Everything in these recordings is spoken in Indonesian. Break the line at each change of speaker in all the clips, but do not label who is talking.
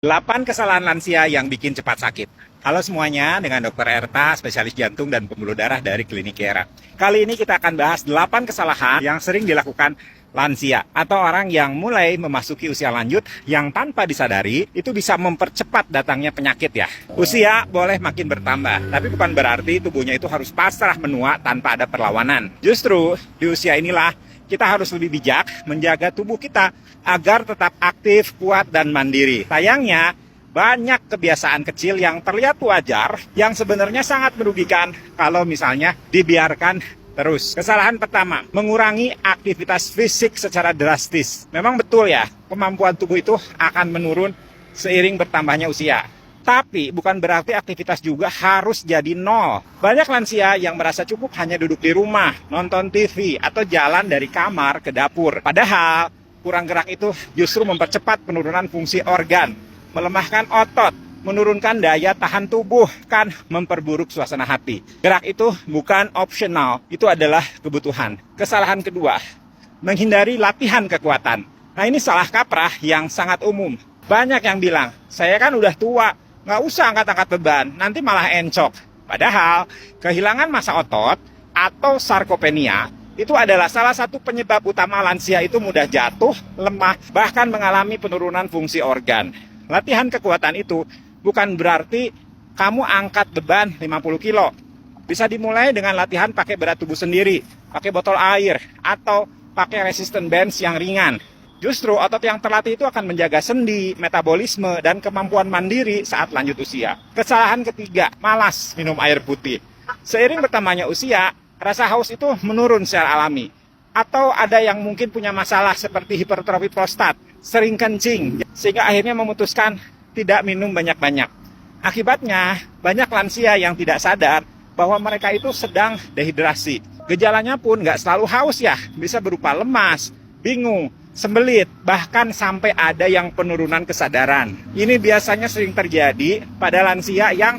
8 kesalahan lansia yang bikin cepat sakit. Halo semuanya, dengan Dr. Erta, spesialis jantung dan pembuluh darah dari Klinik Kiera. Kali ini kita akan bahas 8 kesalahan yang sering dilakukan lansia atau orang yang mulai memasuki usia lanjut yang tanpa disadari itu bisa mempercepat datangnya penyakit ya. Usia boleh makin bertambah, tapi bukan berarti tubuhnya itu harus pasrah menua tanpa ada perlawanan. Justru di usia inilah kita harus lebih bijak menjaga tubuh kita agar tetap aktif, kuat, dan mandiri. Sayangnya, banyak kebiasaan kecil yang terlihat wajar yang sebenarnya sangat merugikan kalau misalnya dibiarkan terus. Kesalahan pertama, mengurangi aktivitas fisik secara drastis. Memang betul ya, kemampuan tubuh itu akan menurun seiring bertambahnya usia. Tapi bukan berarti aktivitas juga harus jadi nol. Banyak lansia yang merasa cukup hanya duduk di rumah, nonton TV, atau jalan dari kamar ke dapur. Padahal, kurang gerak itu justru mempercepat penurunan fungsi organ, melemahkan otot, menurunkan daya tahan tubuh, kan memperburuk suasana hati. Gerak itu bukan opsional, itu adalah kebutuhan. Kesalahan kedua, menghindari latihan kekuatan. Nah ini salah kaprah yang sangat umum. Banyak yang bilang, saya kan udah tua, nggak usah angkat-angkat beban, nanti malah encok. Padahal, kehilangan massa otot atau sarkopenia itu adalah salah satu penyebab utama lansia itu mudah jatuh, lemah, bahkan mengalami penurunan fungsi organ. Latihan kekuatan itu bukan berarti kamu angkat beban 50 kilo. Bisa dimulai dengan latihan pakai berat tubuh sendiri, pakai botol air, atau pakai resistance bands yang ringan. Justru otot yang terlatih itu akan menjaga sendi, metabolisme, dan kemampuan mandiri saat lanjut usia. Kesalahan ketiga, malas minum air putih. Seiring bertambahnya usia, rasa haus itu menurun secara alami. Atau ada yang mungkin punya masalah seperti hipertrofi prostat, sering kencing, sehingga akhirnya memutuskan tidak minum banyak-banyak. Akibatnya, banyak lansia yang tidak sadar bahwa mereka itu sedang dehidrasi. Gejalanya pun nggak selalu haus ya, bisa berupa lemas, bingung, sembelit, bahkan sampai ada yang penurunan kesadaran. Ini biasanya sering terjadi pada lansia yang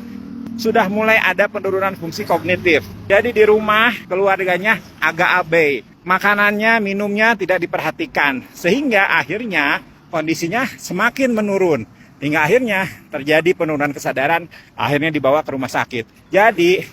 sudah mulai ada penurunan fungsi kognitif. Jadi di rumah keluarganya agak abai, makanannya, minumnya tidak diperhatikan, sehingga akhirnya kondisinya semakin menurun. Hingga akhirnya terjadi penurunan kesadaran, akhirnya dibawa ke rumah sakit. Jadi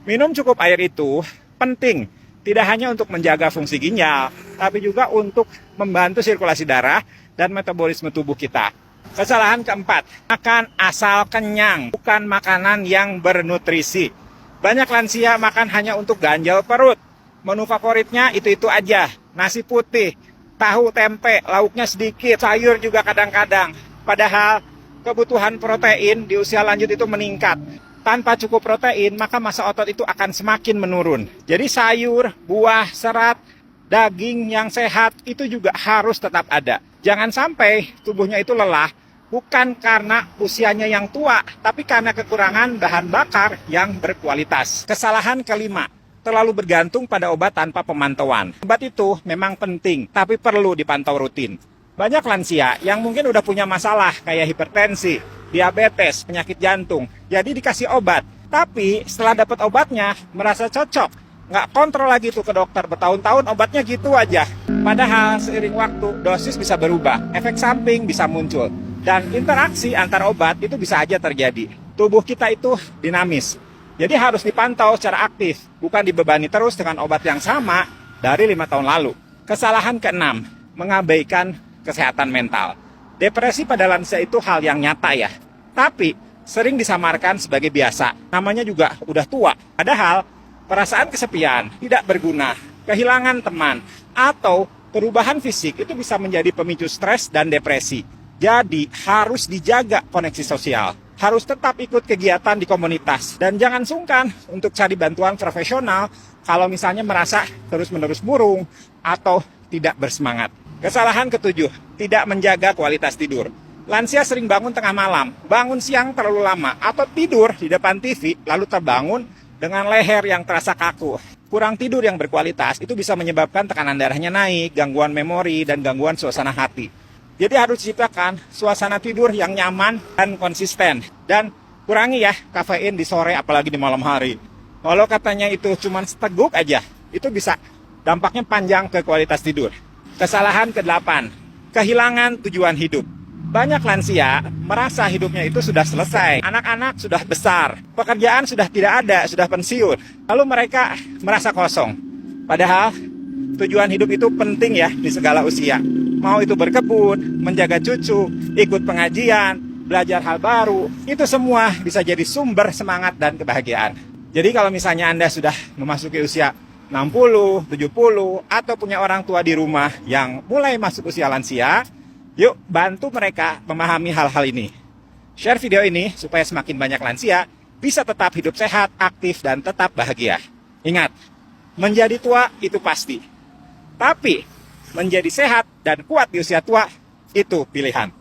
minum cukup air itu penting. Tidak hanya untuk menjaga fungsi ginjal, tapi juga untuk membantu sirkulasi darah dan metabolisme tubuh kita. Kesalahan keempat, makan asal kenyang, bukan makanan yang bernutrisi. Banyak lansia makan hanya untuk ganjal perut. Menu favoritnya itu-itu aja, nasi putih, tahu tempe, lauknya sedikit, sayur juga kadang-kadang. Padahal kebutuhan protein di usia lanjut itu meningkat. Tanpa cukup protein, maka massa otot itu akan semakin menurun. Jadi sayur, buah, serat, daging yang sehat itu juga harus tetap ada. Jangan sampai tubuhnya itu lelah, bukan karena usianya yang tua, tapi karena kekurangan bahan bakar yang berkualitas. Kesalahan kelima, terlalu bergantung pada obat tanpa pemantauan. Obat itu memang penting, tapi perlu dipantau rutin. Banyak lansia yang mungkin udah punya masalah kayak hipertensi, diabetes, penyakit jantung, jadi dikasih obat. Tapi setelah dapat obatnya, merasa cocok. Nggak kontrol lagi tuh ke dokter, bertahun-tahun obatnya gitu aja. Padahal seiring waktu, dosis bisa berubah, efek samping bisa muncul. Dan interaksi antar obat itu bisa aja terjadi. Tubuh kita itu dinamis. Jadi harus dipantau secara aktif, bukan dibebani terus dengan obat yang sama dari 5 tahun lalu. Kesalahan keenam, mengabaikan kesehatan mental. Depresi pada lansia itu hal yang nyata ya, tapi sering disamarkan sebagai biasa. Namanya juga udah tua. Padahal perasaan kesepian, tidak berguna, kehilangan teman, atau perubahan fisik itu bisa menjadi pemicu stres dan depresi. Jadi harus dijaga koneksi sosial. Harus tetap ikut kegiatan di komunitas. Dan jangan sungkan untuk cari bantuan profesional kalau misalnya merasa terus-menerus murung atau tidak bersemangat. Kesalahan ketujuh, tidak menjaga kualitas tidur. Lansia sering bangun tengah malam, bangun siang terlalu lama, atau tidur di depan TV lalu terbangun dengan leher yang terasa kaku. Kurang tidur yang berkualitas itu bisa menyebabkan tekanan darahnya naik, gangguan memori, dan gangguan suasana hati. Jadi harus diciptakan suasana tidur yang nyaman dan konsisten. Dan kurangi ya kafein di sore apalagi di malam hari. Kalau katanya itu cuma seteguk aja, itu bisa dampaknya panjang ke kualitas tidur. Kesalahan ke-8, kehilangan tujuan hidup. banyak lansia merasa hidupnya itu sudah selesai. Anak-anak sudah besar, pekerjaan sudah tidak ada, sudah pensiun. Lalu mereka merasa kosong. Padahal tujuan hidup itu penting ya di segala usia. Mau itu berkebun, menjaga cucu, ikut pengajian, belajar hal baru, itu semua bisa jadi sumber semangat dan kebahagiaan. Jadi kalau misalnya Anda sudah memasuki usia 60, 70, atau punya orang tua di rumah yang mulai masuk usia lansia, yuk bantu mereka memahami hal-hal ini. Share video ini supaya semakin banyak lansia bisa tetap hidup sehat, aktif, dan tetap bahagia. Ingat, menjadi tua itu pasti. Tapi menjadi sehat dan kuat di usia tua itu pilihan.